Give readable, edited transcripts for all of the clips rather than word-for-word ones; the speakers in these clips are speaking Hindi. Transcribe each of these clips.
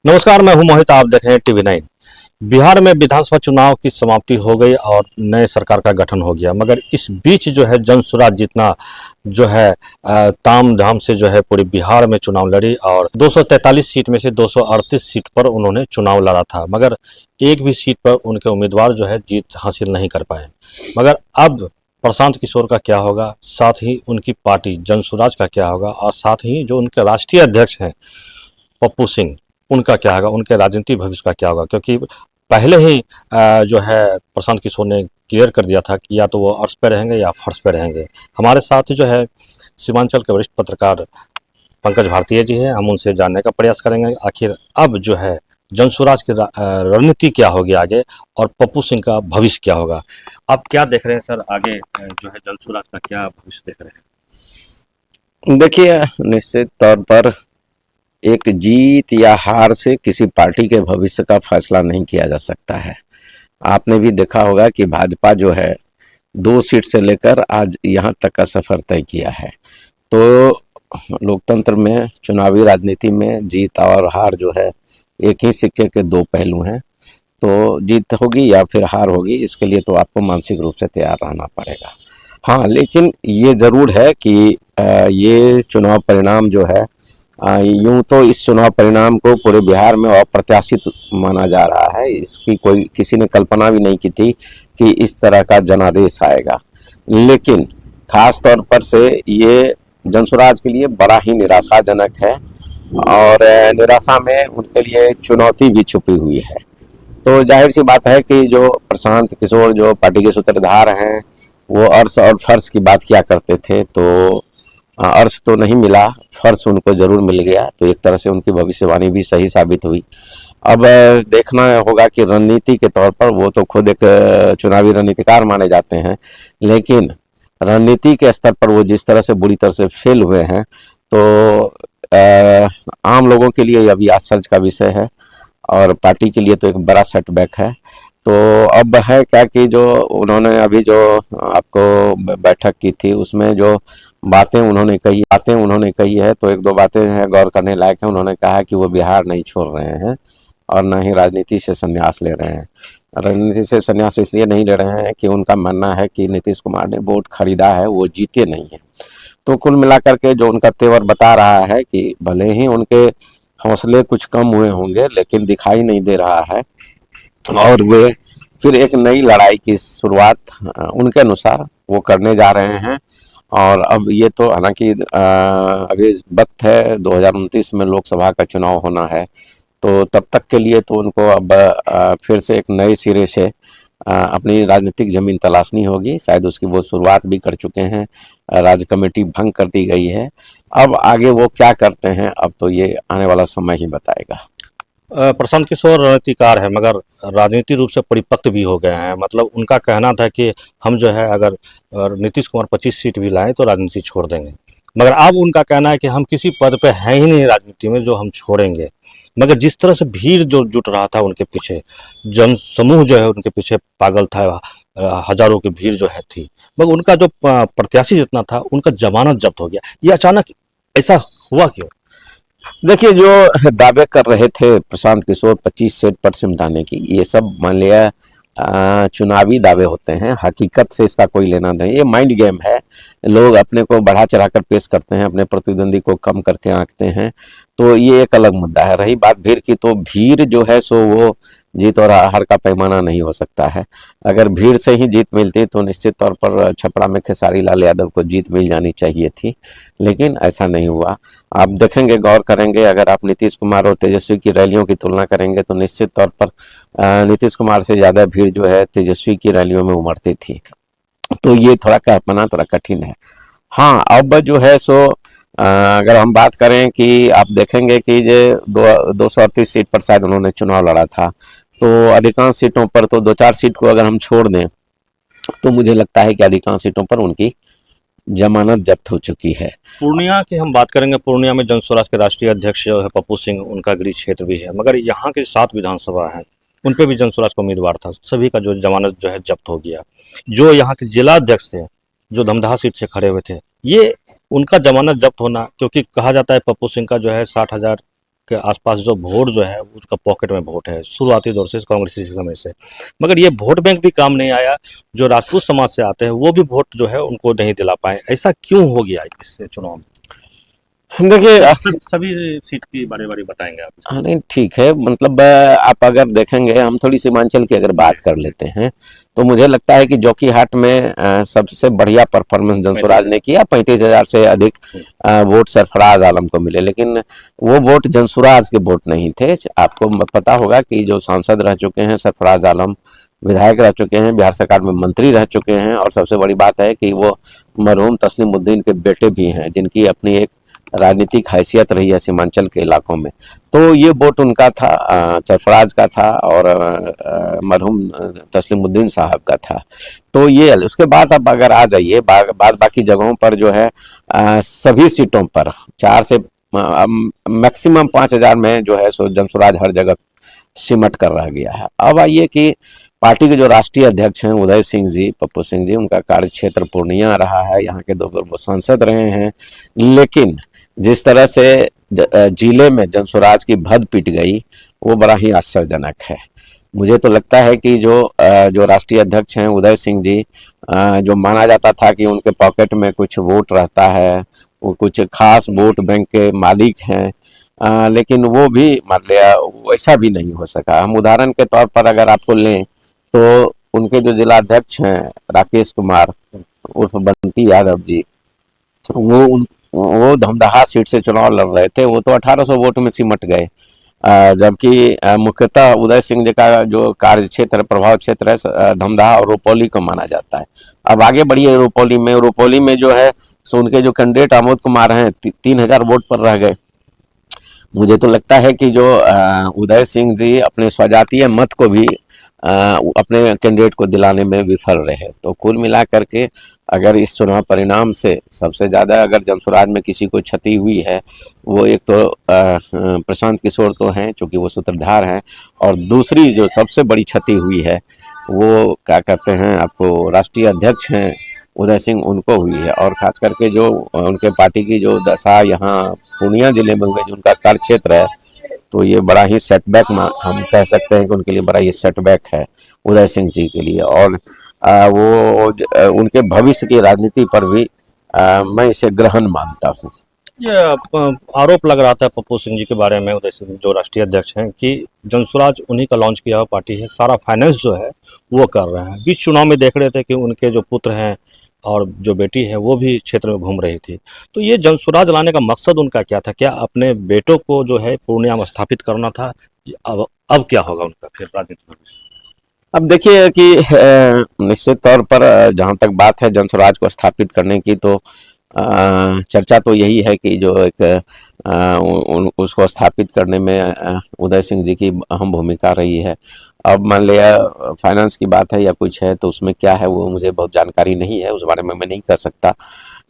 नमस्कार, मैं हूं मोहित। आप देख रहे हैं टीवी 9। बिहार में विधानसभा चुनाव की समाप्ति हो गई और नए सरकार का गठन हो गया, मगर इस बीच जो है जनसुराज जितना जो है ताम झाम से जो है पूरे बिहार में चुनाव लड़ी और 243 सीट में से 238 सीट पर उन्होंने चुनाव लड़ा था, मगर एक भी सीट पर उनके उम्मीदवार जो है जीत हासिल नहीं कर पाए। मगर अब प्रशांत किशोर का क्या होगा, साथ ही उनकी पार्टी जनसुराज का क्या होगा और साथ ही जो उनके राष्ट्रीय अध्यक्ष हैं पप्पू सिंह, उनका क्या होगा, उनके राजनीतिक भविष्य का क्या होगा। क्योंकि पहले ही जो है प्रशांत किशोर ने क्लियर कर दिया था कि या तो वो अर्श पे रहेंगे या फर्श पे रहेंगे। हमारे साथ जो है सीमांचल के वरिष्ठ पत्रकार पंकज भारतीय जी हैं, हम उनसे जानने का प्रयास करेंगे आखिर अब जो है जनसुराज की रणनीति क्या होगी आगे और पप्पू सिंह का भविष्य क्या होगा। आप क्या देख रहे हैं सर, आगे जो है जनसुराज का क्या भविष्य देख रहे हैं? देखिए, निश्चित तौर पर एक जीत या हार से किसी पार्टी के भविष्य का फैसला नहीं किया जा सकता है। आपने भी देखा होगा कि भाजपा जो है 2 सीट से लेकर आज यहाँ तक का सफर तय किया है। तो लोकतंत्र में, चुनावी राजनीति में जीत और हार जो है एक ही सिक्के के 2 पहलू हैं। तो जीत होगी या फिर हार होगी, इसके लिए तो आपको मानसिक रूप से तैयार रहना पड़ेगा। हाँ, लेकिन ये ज़रूर है कि ये चुनाव परिणाम जो है, यूं तो इस चुनाव परिणाम को पूरे बिहार में अप्रत्याशित माना जा रहा है। इसकी कोई किसी ने कल्पना भी नहीं की थी कि इस तरह का जनादेश आएगा। लेकिन खास तौर पर से ये जनसुराज के लिए बड़ा ही निराशाजनक है और निराशा में उनके लिए चुनौती भी छुपी हुई है। तो जाहिर सी बात है कि जो प्रशांत किशोर जो पार्टी के सूत्रधार हैं, वो अर्श और फर्श की बात किया करते थे। तो अर्श तो नहीं मिला, फर्श उनको जरूर मिल गया। तो एक तरह से उनकी भविष्यवाणी भी सही साबित हुई। अब देखना होगा कि रणनीति के तौर पर वो तो खुद एक चुनावी रणनीतिकार माने जाते हैं, लेकिन रणनीति के स्तर पर वो जिस तरह से बुरी तरह से फेल हुए हैं, तो आम लोगों के लिए अभी आश्चर्य का विषय है और पार्टी के लिए तो एक बड़ा सेटबैक है। तो अब है क्या कि जो उन्होंने अभी जो आपको बैठक की थी, उसमें जो बातें उन्होंने कही है, तो 1-2 बातें हैं गौर करने लायक है। उन्होंने कहा कि वो बिहार नहीं छोड़ रहे हैं और न ही राजनीति से संन्यास ले रहे हैं। राजनीति से संन्यास इसलिए नहीं ले रहे हैं कि उनका मानना है कि नीतीश कुमार ने वोट खरीदा है, वो जीते नहीं हैं। तो कुल मिलाकर के जो उनका तेवर बता रहा है कि भले ही उनके हौसले कुछ कम हुए होंगे, लेकिन दिखाई नहीं दे रहा है और वे फिर एक नई लड़ाई की शुरुआत उनके अनुसार वो करने जा रहे हैं। और अब ये तो हालांकि अभी वक्त है, 2029 में लोकसभा का चुनाव होना है, तो तब तक के लिए तो उनको अब फिर से एक नए सिरे से अपनी राजनीतिक जमीन तलाशनी होगी। शायद उसकी वो शुरुआत भी कर चुके हैं, राज्य कमेटी भंग कर दी गई है। अब आगे वो क्या करते हैं, अब तो ये आने वाला समय ही बताएगा। प्रशांत किशोर रणनीतिकार है, मगर राजनीतिक रूप से परिपक्व भी हो गए हैं। मतलब उनका कहना था कि हम जो है अगर नीतीश कुमार 25 सीट भी लाएं तो राजनीति छोड़ देंगे, मगर अब उनका कहना है कि हम किसी पद पे हैं ही नहीं राजनीति में जो हम छोड़ेंगे। मगर जिस तरह से भीड़ जो जुट रहा था उनके पीछे, जन समूह जो है उनके पीछे पागल था, हजारों की भीड़ जो है थी, मगर उनका जो प्रत्याशी जितना था उनका जमानत जब्त हो गया। ये अचानक ऐसा हुआ क्यों? देखिए, जो दावे कर रहे थे प्रशांत किशोर 25 सीट पर सिमटाने की, ये सब मान लिया चुनावी दावे होते हैं। हकीकत से इसका कोई लेना नहीं, ये माइंड गेम है। लोग अपने को बढ़ा चढ़ाकर पेश करते हैं, अपने प्रतिद्वंदी को कम करके आंकते हैं। तो ये एक अलग मुद्दा है। रही बात भीड़ की, तो भीड़ जो है सो वो जीत और हार का पैमाना नहीं हो सकता है। अगर भीड़ से ही जीत मिलती तो निश्चित तौर पर छपरा में खेसारी लाल यादव को जीत मिल जानी चाहिए थी, लेकिन ऐसा नहीं हुआ। आप देखेंगे, गौर करेंगे, अगर आप नीतीश कुमार और तेजस्वी की रैलियों की तुलना करेंगे तो निश्चित तौर पर नीतीश कुमार से ज़्यादा भीड़ जो है तेजस्वी की रैलियों में उमड़ती थी। तो ये थोड़ा कल्पना थोड़ा कठिन है। हाँ, अब जो है सो अगर हम बात करें कि आप देखेंगे कि ये 238 सीट पर शायद उन्होंने चुनाव लड़ा था, तो अधिकांश सीटों पर तो 2-4 सीट को अगर हम छोड़ दें तो मुझे लगता है कि अधिकांश सीटों पर उनकी जमानत जब्त हो चुकी है। पूर्णिया की हम बात करेंगे। पूर्णिया में जनसुराज के राष्ट्रीय अध्यक्ष जो है पप्पू सिंह, उनका गृह क्षेत्र भी है, मगर यहाँ के 7 विधानसभा हैं, उन पे भी जनसुराज का उम्मीदवार था। सभी का जो जमानत जो है जब्त हो गया। जो यहाँ के जिला अध्यक्ष थे, जो धमदाहा सीट से खड़े हुए थे, ये उनका जमानत जब्त होना, क्योंकि कहा जाता है पप्पू सिंह का जो है 60,000 के आसपास जो वोट जो है उसका पॉकेट में वोट है शुरुआती दौर से कांग्रेस के समय से, मगर ये वोट बैंक भी काम नहीं आया। जो राजपूत समाज से आते हैं वो भी वोट जो है उनको नहीं दिला पाए। ऐसा क्यों हो गया इस चुनाव में? देखिए सभी सीट की बारी बताएंगे आप? हाँ, नहीं ठीक है, मतलब आप अगर देखेंगे, हम थोड़ी सीमांचल की अगर बात कर लेते हैं तो मुझे लगता है कि जोकीहाट में सबसे बढ़िया परफॉर्मेंस जनसुराज ने किया। 35,000 से अधिक वोट सरफराज आलम को मिले, लेकिन वो वोट जनसुराज के वोट नहीं थे। आपको पता होगा कि जो सांसद रह चुके हैं सरफराज आलम, विधायक रह चुके हैं, बिहार सरकार में मंत्री रह चुके हैं, और सबसे बड़ी बात है कि वो मरहूम तस्लीमुद्दीन के बेटे भी हैं, जिनकी अपनी एक राजनीतिक हैसियत रही है सीमांचल के इलाकों में। तो ये वोट उनका था, सरफराज का था और मरहूम तस्लीमुद्दीन साहब का था। तो ये उसके बाद अब अगर आ जाइए बाद बाकी जगहों पर जो है सभी सीटों पर 4 से मैक्सिमम 5,000 में जो है सो जनसुराज हर जगह सिमट कर रह गया है। अब आइए कि पार्टी के जो राष्ट्रीय अध्यक्ष हैं उदय सिंह जी, पप्पू सिंह जी, उनका कार्य क्षेत्र पूर्णिया रहा है, यहाँ के 2 बार वो सांसद रहे हैं, लेकिन जिस तरह से जिले में जनसुराज की भद पिट गई वो बड़ा ही आश्चर्यजनक है। मुझे तो लगता है कि जो राष्ट्रीय अध्यक्ष हैं उदय सिंह जी, जो माना जाता था कि उनके पॉकेट में कुछ वोट रहता है, वो कुछ खास वोट बैंक के मालिक हैं, लेकिन वो भी मान लिया वैसा भी नहीं हो सका। हम उदाहरण के तौर पर अगर आपको लें तो उनके जो जिला अध्यक्ष हैं राकेश कुमार उर्फ बंटी यादव जी, वो धमदाहा सीट से चुनाव लड़ रहे थे, वो तो 1800 वोट में सिमट गए, जबकि मुख्यतः उदय सिंह जी का जो कार्य क्षेत्र प्रभाव क्षेत्र है धमदाहा और रुपौली को माना जाता है। अब आगे बढ़िए रुपौली में जो है सो उनके जो कैंडिडेट आमोद कुमार हैं 3,000 वोट पर रह गए। मुझे तो लगता है कि जो उदय सिंह जी अपने स्वजातीय मत को भी अपने कैंडिडेट को दिलाने में विफल रहे। तो कुल मिलाकर के अगर इस चुनाव परिणाम से सबसे ज़्यादा अगर जनसुराज में किसी को क्षति हुई है वो एक तो प्रशांत किशोर तो हैं चूँकि वो सूत्रधार हैं, और दूसरी जो सबसे बड़ी क्षति हुई है वो क्या कहते हैं आपको राष्ट्रीय अध्यक्ष हैं उदय सिंह, उनको हुई है। और खास करके जो उनके पार्टी की जो दशा यहाँ पूर्णिया जिले में हुए जो उनका कार्य क्षेत्र है, तो ये बड़ा ही सेटबैक हम कह सकते हैं कि उनके लिए बड़ा ही सेटबैक है उदय सिंह जी के लिए। और वो उनके भविष्य की राजनीति पर भी मैं इसे ग्रहण मानता हूँ। ये आरोप लग रहा था पप्पू सिंह जी के बारे में, उदय सिंह जो राष्ट्रीय अध्यक्ष हैं, कि जनसुराज उन्हीं का लॉन्च किया हुआ पार्टी है, सारा फाइनेंस जो है वो कर रहे हैं। बीच चुनाव में देख रहे थे कि उनके जो पुत्र हैं और जो बेटी है वो भी क्षेत्र में घूम रही थी। तो ये जनसुराज लाने का मकसद उनका क्या था? क्या अपने बेटों को जो है पूर्णिया में स्थापित करना था? अब क्या होगा उनका फिर राजनीति भविष्य? अब देखिए कि निश्चित तौर पर जहाँ तक बात है जनसुराज को स्थापित करने की, तो चर्चा तो यही है कि जो एक उसको स्थापित करने में उदय सिंह जी की अहम भूमिका रही है। अब मान लिया फाइनेंस की बात है या कुछ है तो उसमें क्या है वो मुझे बहुत जानकारी नहीं है, उस बारे में मैं नहीं कर सकता।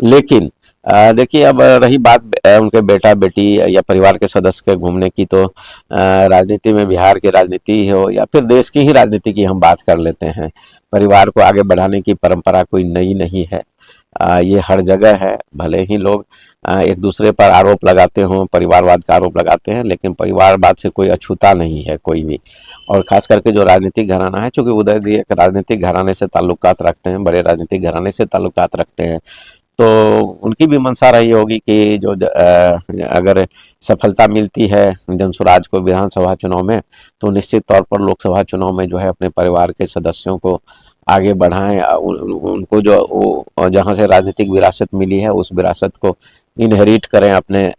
लेकिन देखिए अब रही बात उनके बेटा बेटी या परिवार के सदस्य के घूमने की, तो राजनीति में बिहार की राजनीति हो या फिर देश की ही राजनीति की हम बात कर लेते हैं, परिवार को आगे बढ़ाने की परंपरा कोई नई नहीं है। ये हर जगह है। भले ही लोग एक दूसरे पर आरोप लगाते हों, परिवारवाद का आरोप लगाते हैं, लेकिन परिवारवाद से कोई अछूता नहीं है कोई भी। और खास करके जो राजनीतिक घराना है, चूँकि उदय जी एक राजनीतिक घराने से ताल्लुकात रखते हैं, बड़े राजनीतिक घराने से ताल्लुकात रखते हैं, तो उनकी भी मंशा रही होगी कि जो अगर सफलता मिलती है जनसुराज को विधानसभा चुनाव में, तो निश्चित तौर पर लोकसभा चुनाव में जो है अपने परिवार के सदस्यों को आगे बढ़ाएं, उनको जो जहां से राजनीतिक विरासत मिली है उस विरासत को इनहेरिट करें अपने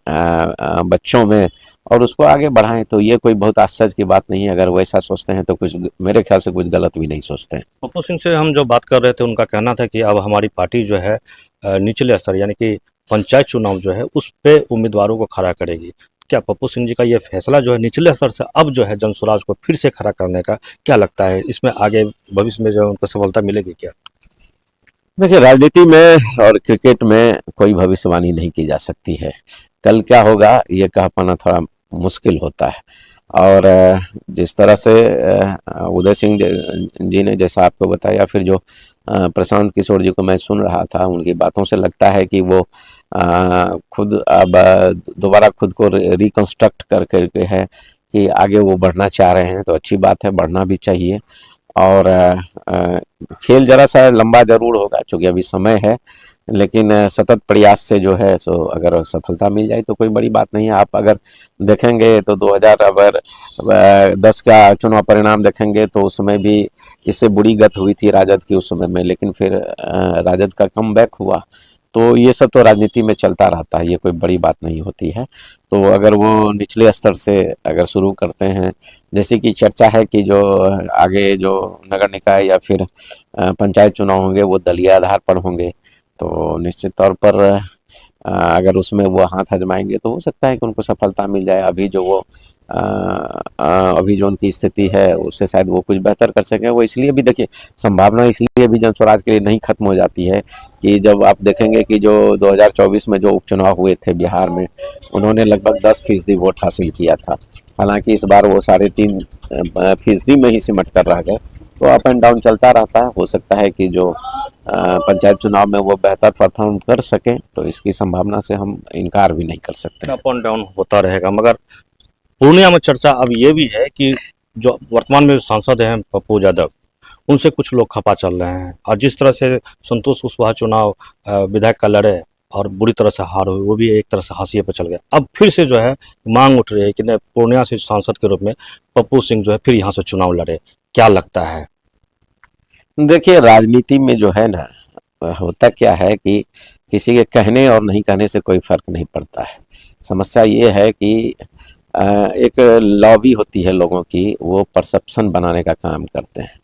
बच्चों में और उसको आगे बढ़ाएं। तो ये कोई बहुत आश्चर्य की बात नहीं है। अगर वैसा सोचते हैं तो कुछ मेरे ख्याल से कुछ गलत भी नहीं सोचते हैं। पप्पू सिंह से हम जो बात कर रहे थे उनका कहना था कि अब हमारी पार्टी जो है निचले स्तर यानी कि पंचायत चुनाव जो है उस पे उम्मीदवारों को खड़ा करेगी। क्या पप्पू सिंह जी का ये फैसला जो है निचले स्तर से अब जो है जनसुराज को फिर से खड़ा करने का क्या लगता है, इसमें आगे भविष्य में जो उनको सफलता मिलेगी क्या? देखिए राजनीति में और क्रिकेट में कोई भविष्यवाणी नहीं की जा सकती है। कल क्या होगा ये कह पाना थोड़ा मुश्किल होता है। और जिस तरह से उदय सिंह जी ने जैसा आपको बताया, फिर जो प्रशांत किशोर जी को मैं सुन रहा था, उनकी बातों से लगता है कि वो खुद अब दोबारा खुद को रिकंस्ट्रक्ट कर करके है कि आगे वो बढ़ना चाह रहे हैं। तो अच्छी बात है, बढ़ना भी चाहिए। और खेल जरा सा लंबा जरूर होगा क्योंकि अभी समय है, लेकिन सतत प्रयास से जो है सो अगर सफलता मिल जाए तो कोई बड़ी बात नहीं है। आप अगर देखेंगे तो 2010 का चुनाव परिणाम देखेंगे तो उस समय भी इससे बुरी गत हुई थी राजद की उस समय में, लेकिन फिर राजद का कमबैक हुआ। तो ये सब तो राजनीति में चलता रहता है, ये कोई बड़ी बात नहीं होती है। तो अगर वो निचले स्तर से अगर शुरू करते हैं, जैसे कि चर्चा है कि जो आगे जो नगर निकाय या फिर पंचायत चुनाव होंगे वो दलीय आधार पर होंगे, तो निश्चित तौर पर अगर उसमें वो हाथ आजमाएंगे तो हो सकता है कि उनको सफलता मिल जाए। अभी जो वो अभी जो उनकी स्थिति है उससे शायद वो कुछ बेहतर कर सकें। वो इसलिए भी देखिए, संभावना इसलिए भी जन स्वराज के लिए नहीं खत्म हो जाती है कि जब आप देखेंगे कि जो 2024 में जो उपचुनाव हुए थे बिहार में, उन्होंने लगभग 10% वोट हासिल किया था। हालांकि इस बार वो 3.5% में ही सिमट कर रह गए। तो अप एंड डाउन चलता रहता है। हो सकता है कि जो पंचायत चुनाव में वो बेहतर परफॉर्म कर सकें, तो इसकी संभावना से हम इनकार भी नहीं कर सकते। अप एंड डाउन होता रहेगा, मगर पूर्णिया में चर्चा अब ये भी है कि जो वर्तमान में सांसद हैं पप्पू यादव, उनसे कुछ लोग खपा चल रहे हैं। और जिस तरह से संतोष कुशवाहा चुनाव विधायक का लड़े और बुरी तरह से हार हुई, वो भी एक तरह से हाशिए पर चल गया। अब फिर से जो है मांग उठ रही है कि नहीं, पूर्णिया से सांसद के रूप में पप्पू सिंह जो है फिर यहाँ से चुनाव लड़े। क्या लगता है? देखिए, राजनीति में जो है ना, होता क्या है कि किसी के कहने और नहीं कहने से कोई फर्क नहीं पड़ता है। समस्या ये है कि एक लॉबी होती है लोगों की, वो परसेप्शन बनाने का काम करते हैं।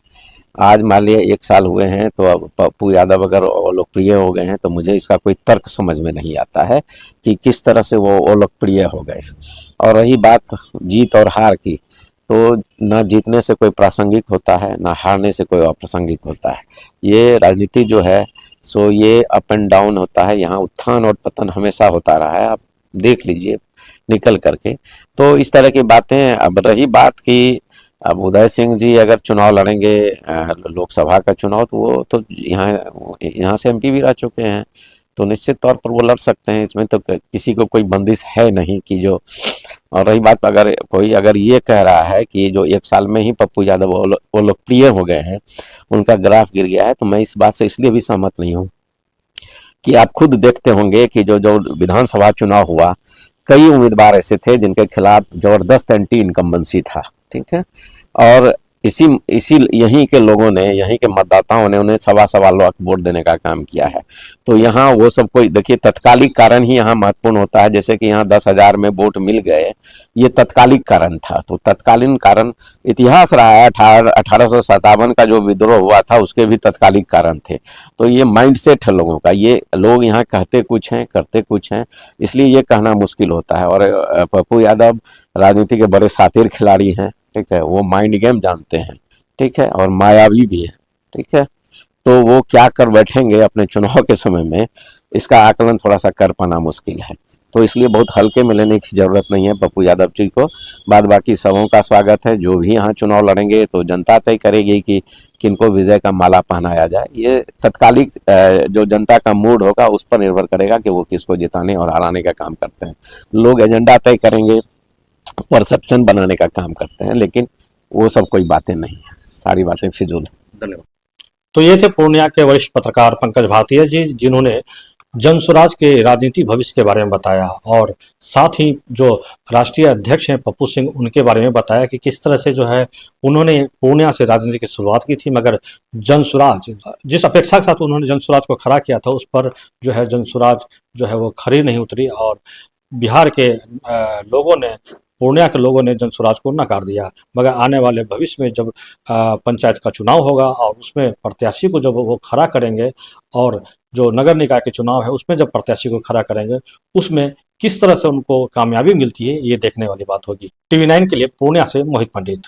आज मान लिया 1 साल हुए हैं, तो अब पप्पू यादव अगर लोकप्रिय हो गए हैं, तो मुझे इसका कोई तर्क समझ में नहीं आता है कि किस तरह से वो लोकप्रिय हो गए। और रही बात जीत और हार की, तो ना जीतने से कोई प्रासंगिक होता है, ना हारने से कोई अप्रासंगिक होता है। ये राजनीति जो है सो ये अप एंड डाउन होता है, यहाँ उत्थान और पतन हमेशा होता रहा है। आप देख लीजिए निकल करके। तो इस तरह की बातें। अब रही बात कि अब उदय सिंह जी अगर चुनाव लड़ेंगे लोकसभा का चुनाव, तो वो तो यहाँ से एमपी भी रह चुके हैं, तो निश्चित तौर पर वो लड़ सकते हैं। इसमें तो किसी को कोई बंदिश है नहीं कि जो। और रही बात, अगर कोई अगर ये कह रहा है कि जो 1 साल में ही पप्पू यादव वो लोकप्रिय हो गए हैं, उनका ग्राफ गिर गया है, तो मैं इस बात से इसलिए भी सहमत नहीं हूँ कि आप खुद देखते होंगे कि जो जो विधानसभा चुनाव हुआ, कई उम्मीदवार ऐसे थे जिनके खिलाफ जबरदस्त एंटी इनकम्बेंसी था। ठीक है। और इसी इसी यहीं के लोगों ने, यहीं के मतदाताओं ने उन्हें 1.25 लाख वोट देने का काम किया है। तो यहाँ वो सब कोई देखिए, तत्कालिक कारण ही यहाँ महत्वपूर्ण होता है। जैसे कि यहाँ 10,000 में वोट मिल गए, ये तत्कालिक कारण था। तो तत्कालीन कारण इतिहास रहा है। 1857 का जो विद्रोह हुआ था, उसके भी तत्कालिक कारण थे। तो ये माइंडसेट है लोगों का। ये लोग यहाँ कहते कुछ हैं, करते कुछ हैं, इसलिए ये कहना मुश्किल होता है। और पप्पू यादव राजनीति के बड़े शातिर खिलाड़ी हैं। ठीक है, वो माइंड गेम जानते हैं। ठीक है, और मायावी भी है। ठीक है, तो वो क्या कर बैठेंगे अपने चुनाव के समय में, इसका आकलन थोड़ा सा कर पाना मुश्किल है। तो इसलिए बहुत हल्के में लेने की जरूरत नहीं है पप्पू यादव जी को। बाद बाकी सबों का स्वागत है। जो भी यहाँ चुनाव लड़ेंगे तो जनता तय करेगी कि किनको विजय का माला पहनाया जाए। ये तत्कालिक जो जनता का मूड होगा उस पर निर्भर करेगा कि वो किसको जिताने और हराने का काम करते हैं। लोग एजेंडा तय करेंगे, परसेप्शन बनाने का काम करते हैं, लेकिन वो सब कोई बातें नहीं है, सारी बातें फिजूल है। धन्यवाद। तो ये थे पूर्णिया के वरिष्ठ पत्रकार पंकज भारतीय जी, जिन्होंने जन स्वराज के राजनीति भविष्य के बारे में बताया, और साथ ही जो राष्ट्रीय अध्यक्ष हैं पप्पू सिंह, उनके बारे में बताया कि किस तरह से जो है उन्होंने पूर्णिया से राजनीति की शुरुआत की थी, मगर जन स्वराज जिस अपेक्षा के साथ उन्होंने जन स्वराज को खड़ा किया था, उस पर जो है जन स्वराज जो है वो खरी नहीं उतरी, और बिहार के लोगों ने, पूर्णिया के लोगों ने जन स्वराज को नकार दिया। मगर आने वाले भविष्य में जब पंचायत का चुनाव होगा और उसमें प्रत्याशी को जब वो खड़ा करेंगे, और जो नगर निकाय के चुनाव है उसमें जब प्रत्याशी को खड़ा करेंगे, उसमें किस तरह से उनको कामयाबी मिलती है, ये देखने वाली बात होगी। TV9 के लिए पूर्णिया से मोहित पंडित।